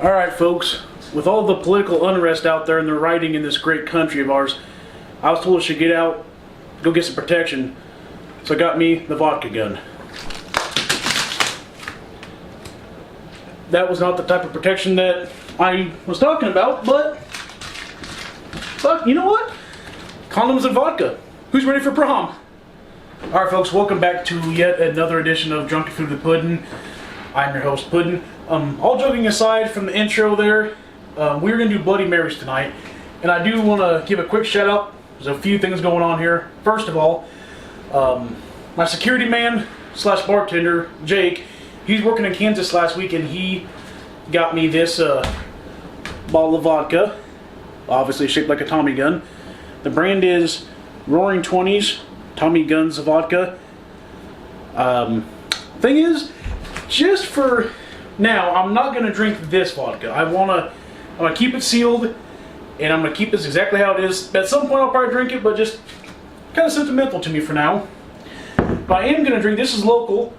Alright folks, with all the political unrest out there and the rioting in this great country of ours, I was told I should get out, go get some protection, so I got me the vodka gun. That was not the type of protection that I was talking about, but you know what? Condoms and vodka. Who's ready for prom? Alright folks, welcome back to yet another edition of Drunken Food with Puddin. I'm your host, Puddin. All joking aside from the intro there, we're going to do Bloody Marys tonight. And I do want to give a quick shout out. There's a few things going on here. First of all, my security man slash bartender, Jake, he's working in Kansas last week and he got me this bottle of vodka. Obviously shaped like a Tommy gun. The brand is Roaring 20s Tommy Guns Vodka. Thing is, just for now, I'm not going to drink this vodka. I'm going to keep it sealed, and I'm going to keep this exactly how it is. At some point I'll probably drink it, but just kind of sentimental to me for now. But I am going to drink, this is local.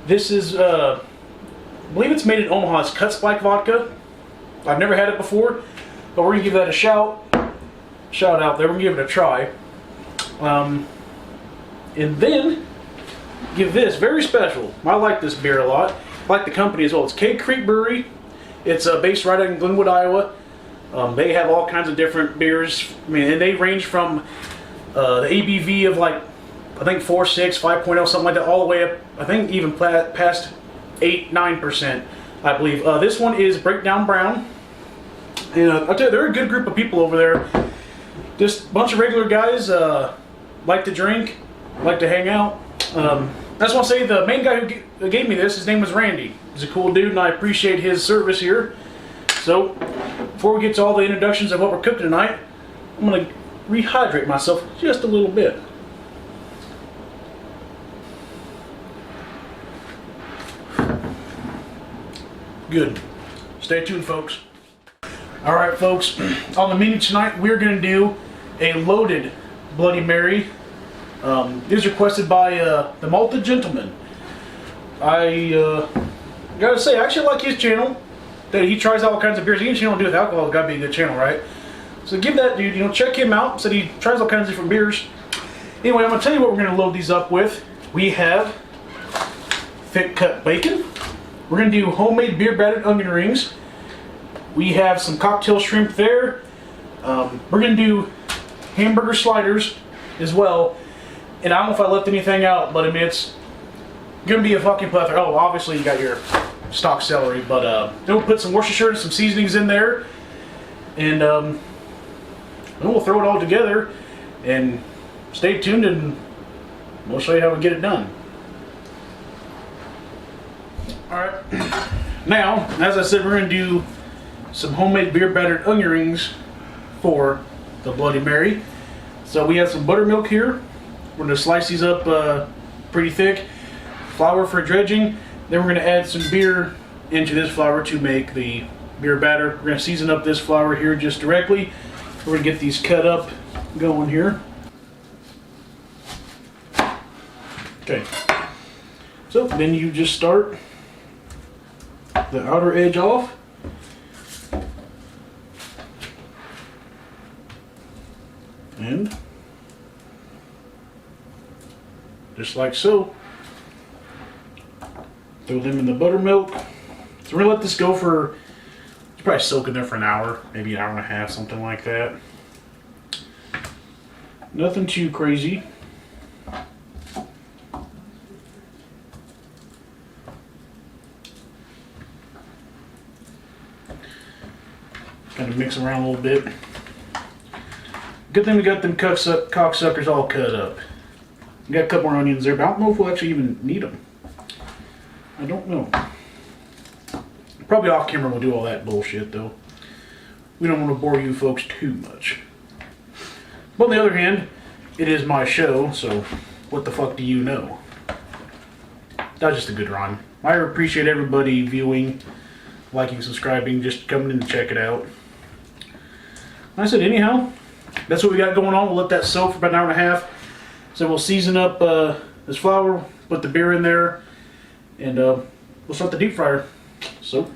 This is, I believe it's made in Omaha. It's Cut Spike vodka. I've never had it before, but we're going to give that a shout out there. We're going to give it a try. And then give this, very special. I like this beer a lot. I like the company as well. It's Cave Creek Brewery. It's based right in Glenwood, Iowa. They have all kinds of different beers. I mean, and they range from the ABV of like, I think 4.6, 5.0, something like that, all the way up, I think even past 8, 9%, I believe. This one is Breakdown Brown. And I'll tell you, they're a good group of people over there. Just a bunch of regular guys, like to drink, like to hang out. I just want to say the main guy who gave me this, his name was Randy. He's a cool dude and I appreciate his service here. So, before we get to all the introductions of what we're cooking tonight, I'm going to rehydrate myself just a little bit. Good. Stay tuned, folks. Alright folks, on the menu tonight we're going to do a loaded Bloody Mary. This is requested by the Malta Gentleman. I gotta say, I actually like his channel. That he tries all kinds of beers. Any channel to do with alcohol has got to be a good channel, right? So give that dude, check him out. Said he tries all kinds of different beers. Anyway, I'm gonna tell you what we're gonna load these up with. We have thick cut bacon. We're gonna do homemade beer battered onion rings. We have some cocktail shrimp there. We're gonna do hamburger sliders as well. And I don't know if I left anything out, but I mean, it's gonna be a fucking plethora. Oh, obviously you got your stock celery, but then we'll put some Worcestershire and some seasonings in there, and then we'll throw it all together. And stay tuned, and we'll show you how we get it done. All right. Now, as I said, we're gonna do some homemade beer battered onion rings for the Bloody Mary. So we have some buttermilk here. We're going to slice these up pretty thick. Flour for dredging. Then we're going to add some beer into this flour to make the beer batter. We're going to season up this flour here just directly. We're going to get these cut up going here. Okay. So then you just start the outer edge off. And just like so, throw them in the buttermilk. So we're gonna let this go for, it's probably soak in there for an hour, maybe an hour and a half, something like that. Nothing too crazy. Kind of mix around a little bit. Good thing we got them cocksuckers all cut up. We got a couple more onions there, but I don't know if we'll actually even need them. I don't know. Probably off camera we'll do all that bullshit though. We don't want to bore you folks too much. But on the other hand, it is my show, so what the fuck do you know? That's just a good rhyme. I appreciate everybody viewing, liking, subscribing, just coming in to check it out. Like I said, anyhow, that's what we got going on. We'll let that soak for about an hour and a half. So we'll season up this flour, put the beer in there, and we'll start the deep fryer. So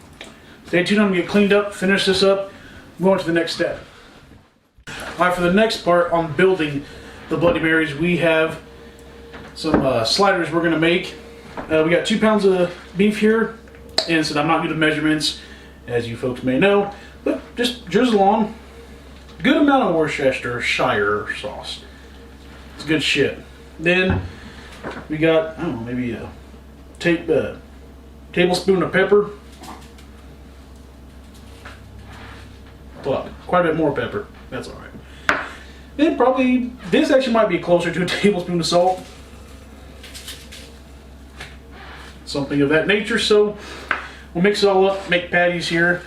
Stay tuned. I'm going to get cleaned up, finish this up, move on to the next step. Alright, for the next part on building the Bloody Marys, we have some sliders we're going to make. We got 2 pounds of beef here, and so I'm not good at measurements, as you folks may know, but just drizzle on. Good amount of Worcestershire sauce. It's good shit. Then we got, I don't know, maybe a tablespoon of pepper. Well, quite a bit more pepper. That's alright. Then probably, this actually might be closer to a tablespoon of salt. Something of that nature. So we'll mix it all up, make patties here.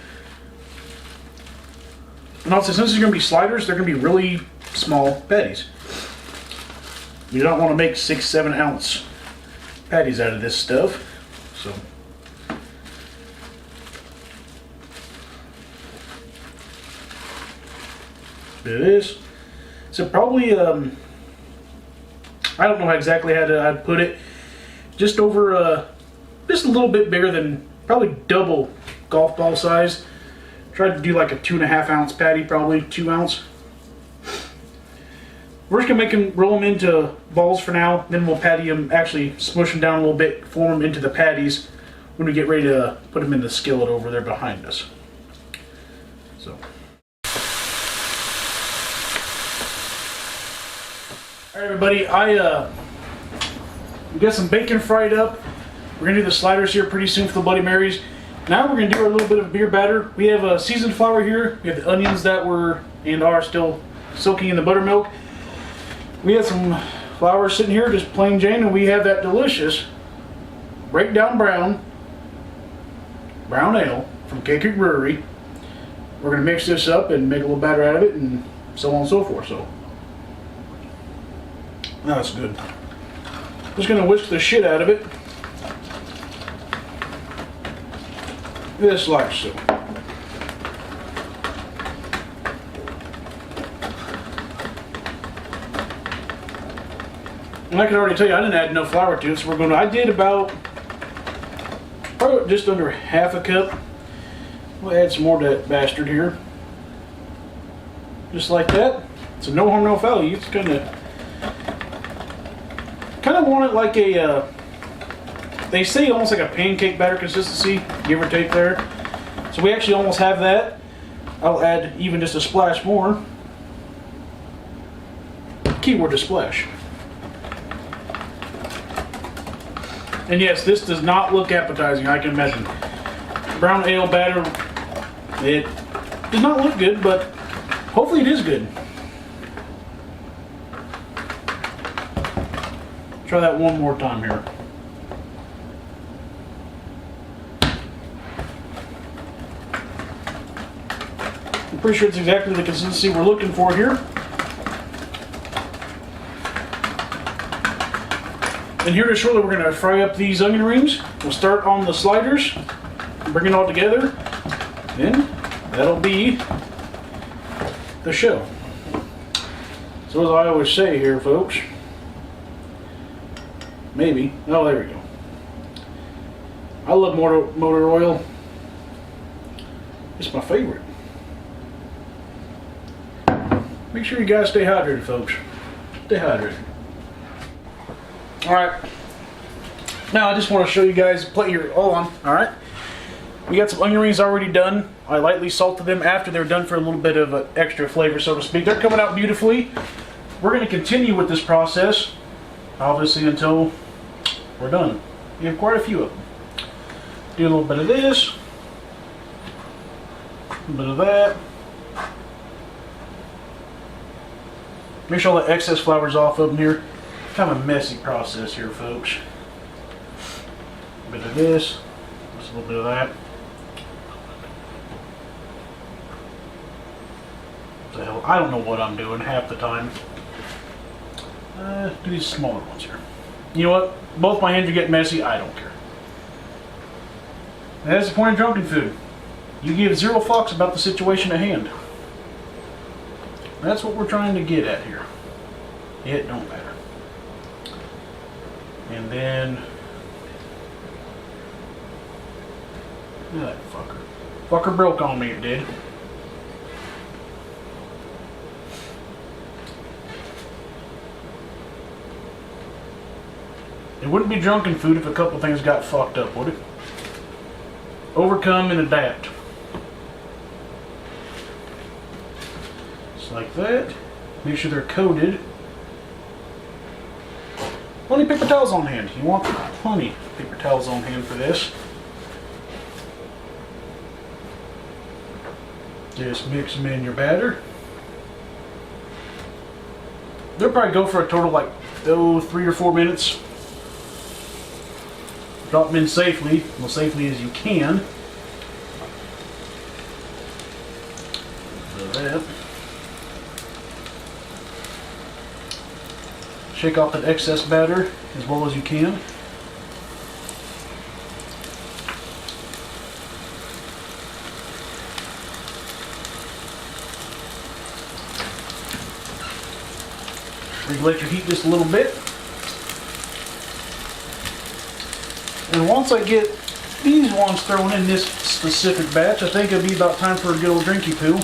And also, since they're going to be sliders, they're going to be really small patties. You don't want to make 6-7 ounce patties out of this stuff. So bit of this. So probably I don't know exactly how I'd put it. Just over just a little bit bigger than, probably double golf ball size. Tried to do like a 2.5 ounce patty, probably 2 ounce. We're just gonna roll them into balls for now. Then we'll patty them, actually smush them down a little bit, form them into the patties when we get ready to put them in the skillet over there behind us. So. All right, everybody. We got some bacon fried up. We're gonna do the sliders here pretty soon for the Bloody Marys. Now we're gonna do our little bit of beer batter. We have a seasoned flour here. We have the onions that were and are still soaking in the buttermilk. We have some flour sitting here, just plain Jane, and we have that delicious Breakdown brown ale from Cake Creek Brewery. We're gonna mix this up and make a little batter out of it, and so on and so forth. So that's good. Just gonna whisk the shit out of it. This like so. And I can already tell you I didn't add no flour to it, so I did about probably just under half a cup. We'll add some more to that bastard here. Just like that. So no harm, no foul. You just kind of want it like a they say almost like a pancake batter consistency, give or take there. So we actually almost have that. I'll add even just a splash more. Keyword is splash. And yes, this does not look appetizing, I can imagine. Brown ale batter, it does not look good, but hopefully it is good. Try that one more time here. I'm pretty sure it's exactly the consistency we're looking for here. And here shortly we're going to fry up these onion rings. We'll start on the sliders, bring it all together, then that'll be the show. So as I always say here, folks, maybe, oh there we go. I love motor oil. It's my favorite. Make sure you guys stay hydrated, folks. Stay hydrated. Alright. Now I just want to show you guys, plate your all on. Alright. We got some onion rings already done. I lightly salted them after they're done for a little bit of extra flavor, so to speak. They're coming out beautifully. We're going to continue with this process, obviously, until we're done. We have quite a few of them. Do a little bit of this. A little bit of that. Make sure all the excess flour's off of them here. Kind of a messy process here, folks. A bit of this, just a little bit of that. What the hell? I don't know what I'm doing half the time. Do these smaller ones here. You know what? Both my hands are getting messy. I don't care. And that's the point of drunken food. You give zero fucks about the situation at hand. That's what we're trying to get at here. It don't matter. And then, look at that fucker. Fucker broke on me, it did. It wouldn't be drunken food if a couple things got fucked up, would it? Overcome and adapt. Just like that. Make sure they're coated. Plenty of paper towels on hand. You want plenty of paper towels on hand for this. Just mix them in your batter. They'll probably go for a total like 3 or 4 minutes. Drop them in safely, as safely as you can. So that. Shake off that excess batter as well as you can. Regulate your heat just a little bit. And once I get these ones thrown in this specific batch, I think it'll be about time for a good old drinky poo.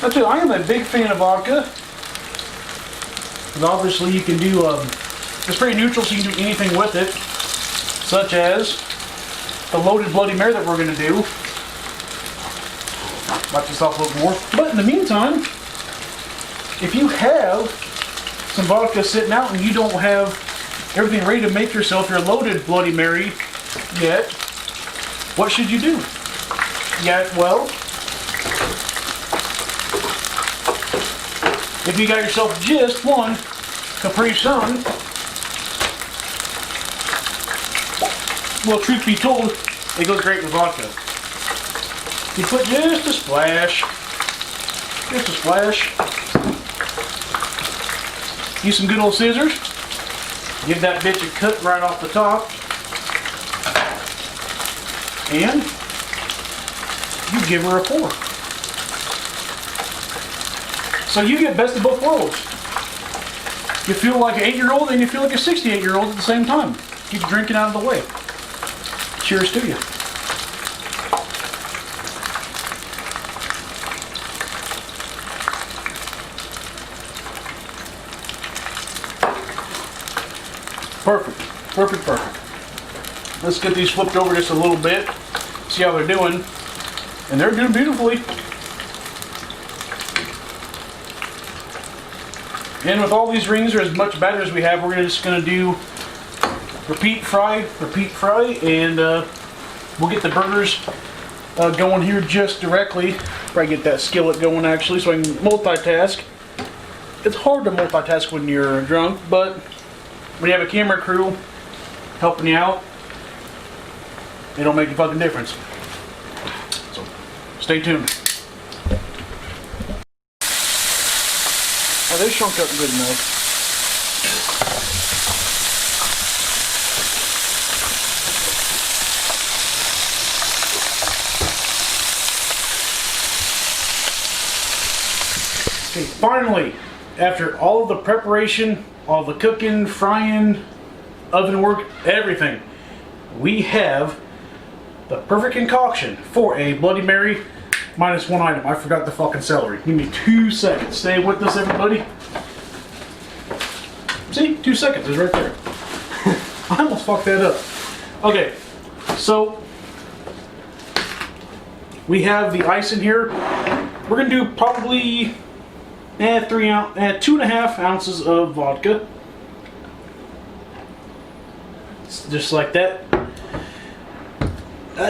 I tell you, I am a big fan of vodka. Because obviously you can do, it's pretty neutral, so you can do anything with it. Such as the loaded Bloody Mary that we're going to do. Wipe this off a little more. But in the meantime, if you have some vodka sitting out and you don't have everything ready to make yourself your loaded Bloody Mary yet, what should you do? Well, if you got yourself just one Capri Sun, well, truth be told, it goes great with vodka. You put just a splash, use some good old scissors, give that bitch a cut right off the top, and you give her a pour. So you get best of both worlds. You feel like an 8-year-old and you feel like a 68-year-old at the same time. Keep drinking out of the way. Cheers to you. Perfect. Let's get these flipped over just a little bit. See how they're doing. And they're doing beautifully. And with all these rings or as much batter as we have, we're just going to do repeat fry, and we'll get the burgers going here just directly. Probably get that skillet going actually so I can multitask. It's hard to multitask when you're drunk, but when you have a camera crew helping you out, it don't make a fucking difference. So stay tuned. Oh, they shrunk up good enough. Okay, finally, after all of the preparation, all the cooking, frying, oven work, everything, we have the perfect concoction for a Bloody Mary minus one item. I forgot the fucking celery. Give me 2 seconds. Stay with us, everybody. See? 2 seconds is right there. I almost fucked that up. Okay, so we have the ice in here. We're gonna do probably 2.5 ounces of vodka. Just like that.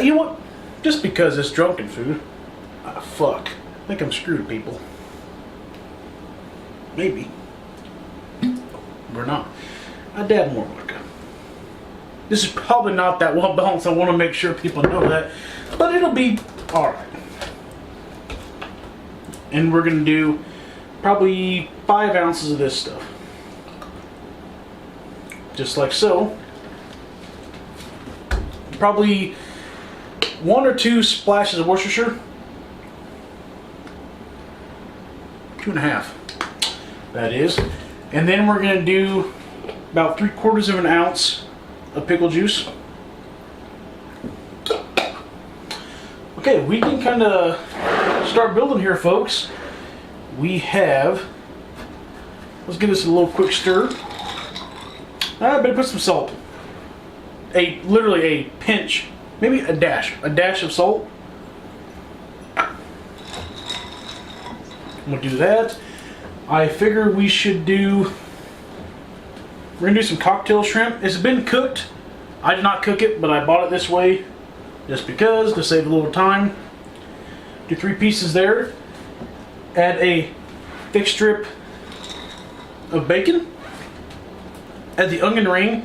You know what? Just because it's drunken food. Fuck. I think I'm screwed, people. Maybe. We're not. I dab more vodka. This is probably not that well balanced. I want to make sure people know that. But it'll be alright. And we're going to do probably 5 ounces of this stuff. Just like so. Probably 1 or 2 splashes of Worcestershire. 2.5. That is. And then we're going to do about 3/4 of an ounce of pickle juice. Okay, we can kind of start building here, folks. We have, let's give this a little quick stir. I better put some salt. Literally a pinch, maybe a dash of salt. I'm gonna do that. I figure we should we're gonna do some cocktail shrimp. It's been cooked. I did not cook it, but I bought it this way just because, to save a little time. Do 3 pieces there. Add a thick strip of bacon. Add the onion ring.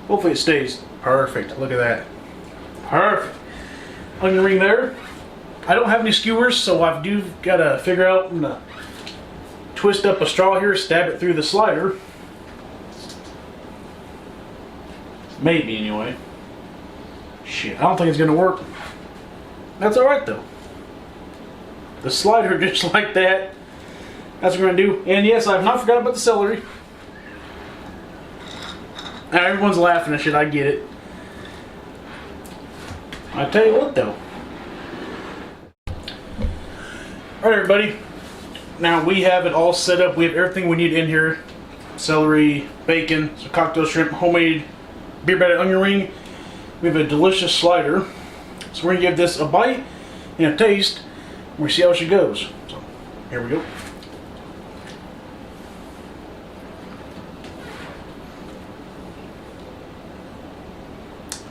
Hopefully it stays. Perfect. Look at that. Perfect. Onion ring there. I don't have any skewers, so I do gotta figure out, I'm gonna twist up a straw here, stab it through the slider. Maybe, anyway. Shit, I don't think it's gonna work. That's alright, though. The slider, just like that. That's what we're gonna do. And yes, I have not forgotten about the celery. Now, everyone's laughing at shit, I get it. I tell you what, though. Alright, everybody. Now we have it all set up. We have everything we need in here. Celery, bacon, some cocktail shrimp, homemade beer battered onion ring. We have a delicious slider. So we're going to give this a bite and a taste. And we'll see how she goes. So, here we go.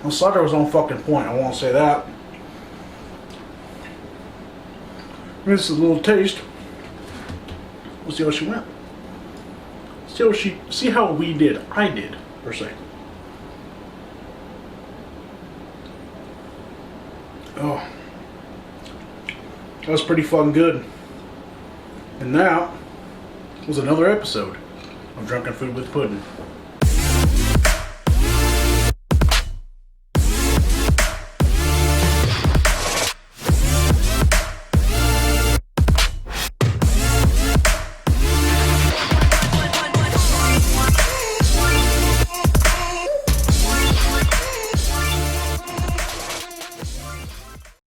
The slider was on fucking point, I won't say that. This is a little taste. We'll see how she went. See how we did. I did, per se. Oh. That was pretty fucking good. And that was another episode of Drunken Food with Puddin.